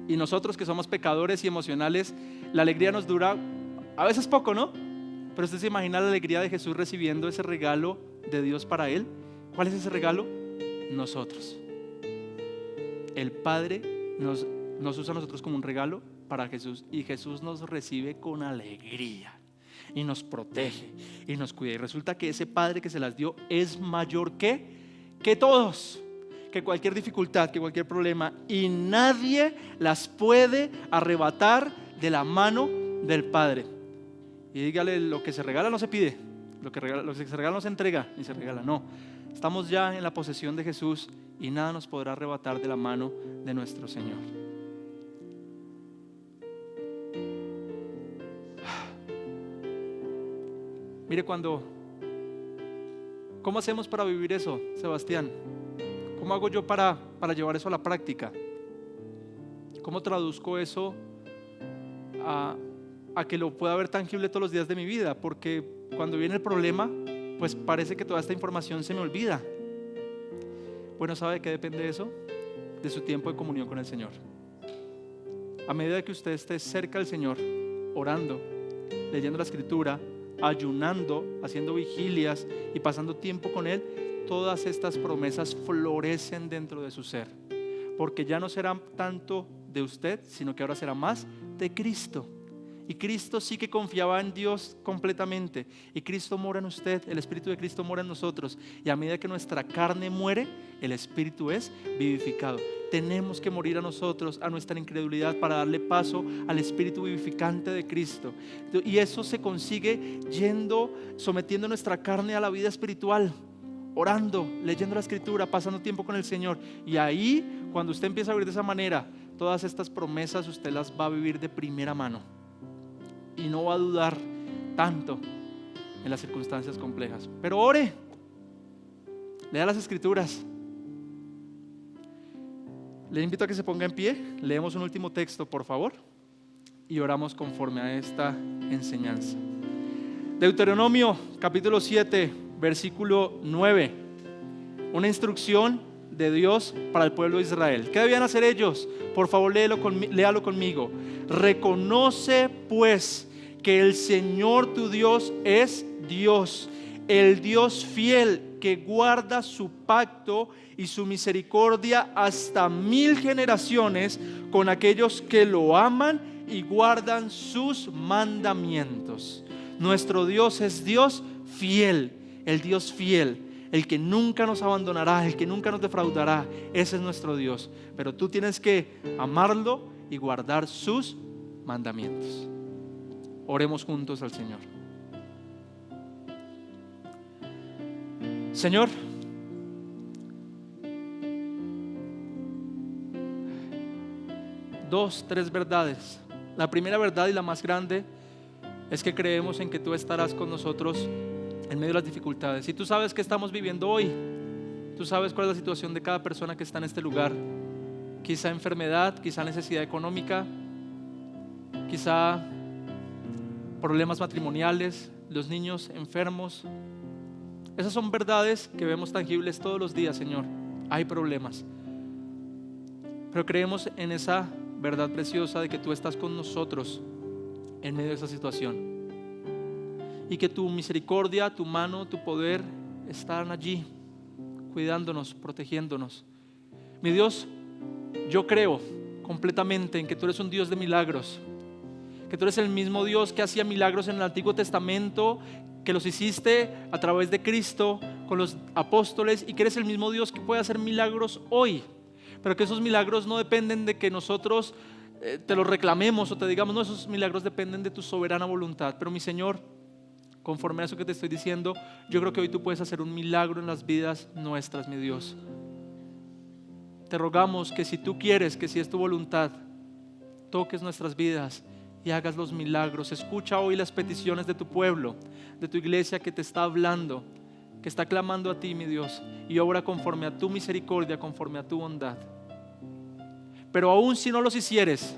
y nosotros que somos pecadores y emocionales, la alegría nos dura a veces poco, ¿no? Pero usted se imagina la alegría de Jesús recibiendo ese regalo de Dios para Él. ¿Cuál es ese regalo? Nosotros. El Padre nos usa a nosotros como un regalo para Jesús, y Jesús nos recibe con alegría y nos protege y nos cuida. Y resulta que ese Padre que se las dio es mayor que todos, que cualquier dificultad, que cualquier problema, y nadie las puede arrebatar de la mano del Padre. Y dígale: lo que se regala no se pide, lo que se regala no se entrega ni se regala, no. Estamos ya en la posesión de Jesús y nada nos podrá arrebatar de la mano de nuestro Señor. Mire, ¿cómo hacemos para vivir eso, Sebastián? ¿Cómo hago yo para llevar eso a la práctica? ¿Cómo traduzco eso a que lo pueda ver tangible todos los días de mi vida? Porque cuando viene el problema, pues parece que toda esta información se me olvida. Bueno, ¿sabe de qué depende eso? De su tiempo de comunión con el Señor. A medida que usted esté cerca del Señor, orando, leyendo la Escritura, ayunando, haciendo vigilias y pasando tiempo con Él, todas estas promesas florecen dentro de su ser, porque ya no será tanto de usted, sino que ahora será más de Cristo. Y Cristo sí que confiaba en Dios completamente, y Cristo mora en usted, el Espíritu de Cristo mora en nosotros, y a medida que nuestra carne muere, el Espíritu es vivificado. Tenemos que morir a nosotros, a nuestra incredulidad, para darle paso al Espíritu vivificante de Cristo. Y eso se consigue sometiendo nuestra carne a la vida espiritual, orando, leyendo la Escritura, pasando tiempo con el Señor. Y ahí, cuando usted empieza a vivir de esa manera, todas estas promesas usted las va a vivir de primera mano y no va a dudar tanto en las circunstancias complejas. Pero ore, lea las Escrituras. Le invito a que se ponga en pie. Leemos un último texto, por favor, y oramos conforme a esta enseñanza. Deuteronomio capítulo 7, versículo 9. Una instrucción de Dios para el pueblo de Israel. ¿Qué debían hacer ellos? Por favor, léalo conmigo. Reconoce pues que el Señor tu Dios es Dios, el Dios fiel que guarda su pacto y su misericordia hasta 1000 generaciones con aquellos que lo aman y guardan sus mandamientos. Nuestro Dios es Dios fiel, el que nunca nos abandonará, el que nunca nos defraudará. Ese es nuestro Dios. Pero tú tienes que amarlo y guardar sus mandamientos. Oremos juntos al Señor. Señor, tres verdades. La primera verdad y la más grande es que creemos en que tú estarás con nosotros en medio de las dificultades. Y tú sabes que estamos viviendo hoy. Tú sabes cuál es la situación de cada persona que está en este lugar. Quizá enfermedad, quizá necesidad económica, quizá problemas matrimoniales, los niños enfermos. Esas son verdades que vemos tangibles todos los días, Señor. Hay problemas, pero creemos en esa verdad preciosa de que tú estás con nosotros en medio de esa situación y que tu misericordia, tu mano, tu poder están allí cuidándonos, protegiéndonos. Mi Dios, yo creo completamente en que tú eres un Dios de milagros, que tú eres el mismo Dios que hacía milagros en el Antiguo Testamento, que los hiciste a través de Cristo con los apóstoles, y que eres el mismo Dios que puede hacer milagros hoy, pero que esos milagros no dependen de que nosotros te los reclamemos o te digamos, no, esos milagros dependen de tu soberana voluntad. Pero mi Señor, conforme a eso que te estoy diciendo, yo creo que hoy tú puedes hacer un milagro en las vidas nuestras, mi Dios. Te rogamos que si tú quieres, que si es tu voluntad, toques nuestras vidas y hagas los milagros. Escucha hoy las peticiones de tu pueblo, de tu iglesia que te está hablando, que está clamando a ti, mi Dios, y obra conforme a tu misericordia, conforme a tu bondad. Pero aún si no los hicieres,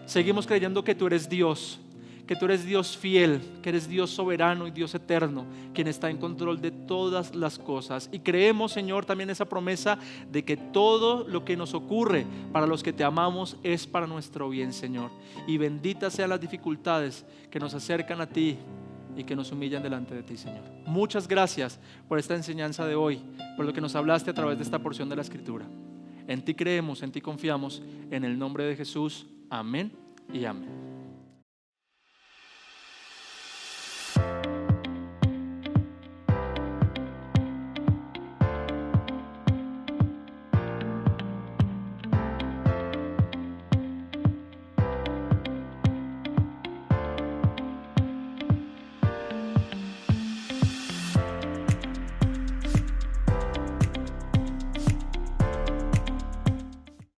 seguimos creyendo que tú eres Dios, que tú eres Dios fiel, que eres Dios soberano y Dios eterno, quien está en control de todas las cosas. Y creemos, Señor, también esa promesa de que todo lo que nos ocurre para los que te amamos es para nuestro bien, Señor. Y benditas sean las dificultades que nos acercan a ti y que nos humillan delante de ti, Señor. Muchas gracias por esta enseñanza de hoy, por lo que nos hablaste a través de esta porción de la Escritura. En ti creemos, en ti confiamos, en el nombre de Jesús. Amén y amén.